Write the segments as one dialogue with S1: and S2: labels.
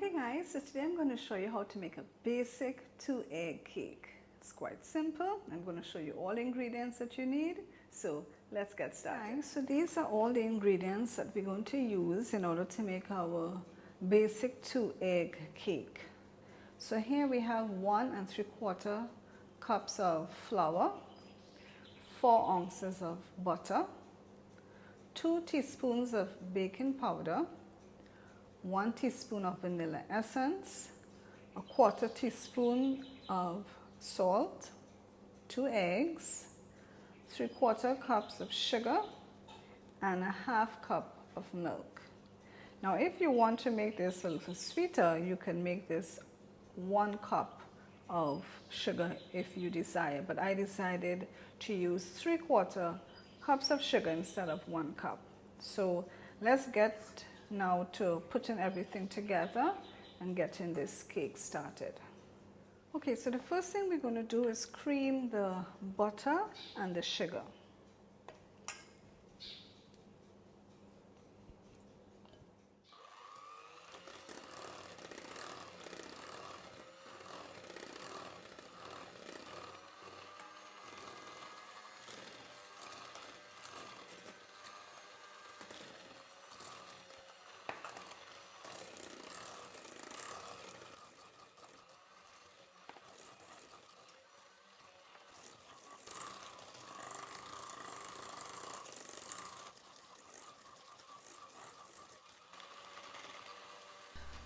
S1: Okay guys, so today I'm going to show you how to make a basic 2-egg cake. It's quite simple. I'm going to show you all the ingredients that you need. So let's get started. Guys, so these are all the ingredients that we're going to use in order to make our basic 2-egg cake. So here we have 1 3/4 cups of flour, 4 ounces of butter, 2 teaspoons of baking powder, 1 teaspoon of vanilla essence, 1/4 teaspoon of salt, 2 eggs, 3/4 cups of sugar, and a 1/2 cup of milk. Now if you want to make this a little sweeter, you can make this 1 cup of sugar if you desire, but I decided to use 3/4 cups of sugar instead of 1 cup. So let's get now to putting everything together and getting this cake started. Okay, so the first thing we're going to do is cream the butter and the sugar.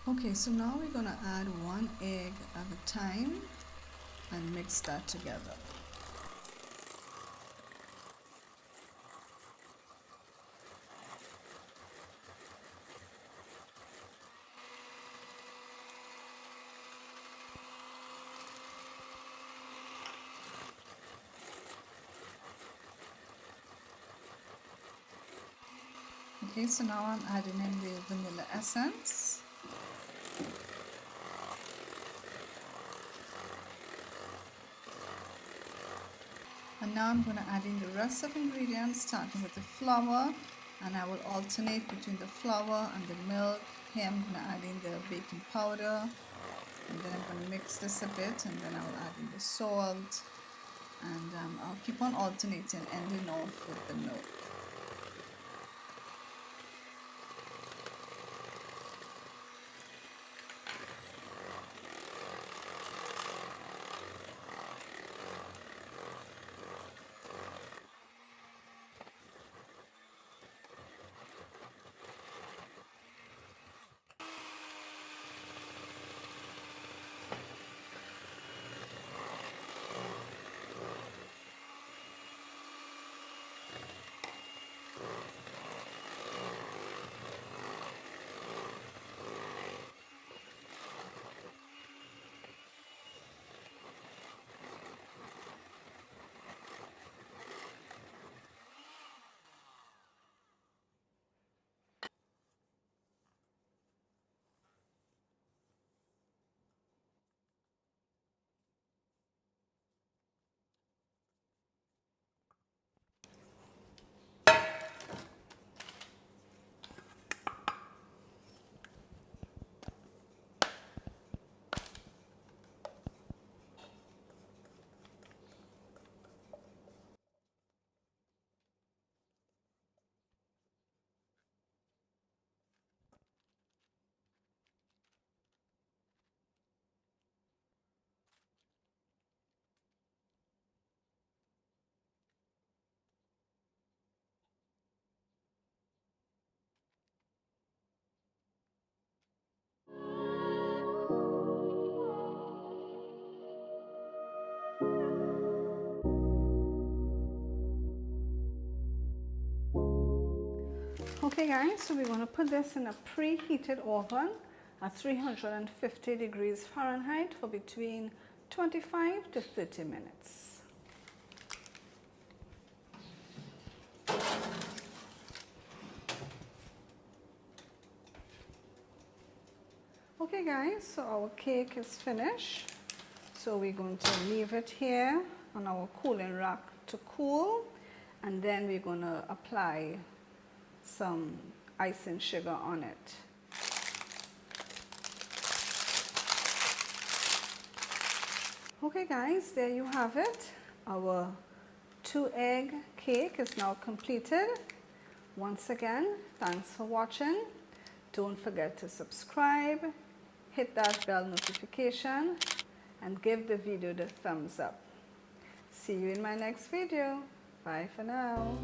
S1: Okay, so now we're going to add 1 egg at a time and mix that together. Okay, so now I'm adding in the vanilla essence. And now I'm going to add in the rest of the ingredients, starting with the flour, and I will alternate between the flour and the milk. Here I'm going to add in the baking powder, and then I'm going to mix this a bit, and then I will add in the salt, and I'll keep on alternating, ending off with the milk. Okay guys, so we're going to put this in a preheated oven at 350 degrees Fahrenheit for between 25 to 30 minutes. Okay guys, so our cake is finished. So we're going to leave it here on our cooling rack to cool, and then we're going to apply some icing sugar on it. Okay guys, there you have it. Our 2-egg cake is now completed. Once again, thanks for watching. Don't forget to subscribe, hit that bell notification, and give the video the thumbs up. See you in my next video. Bye for now.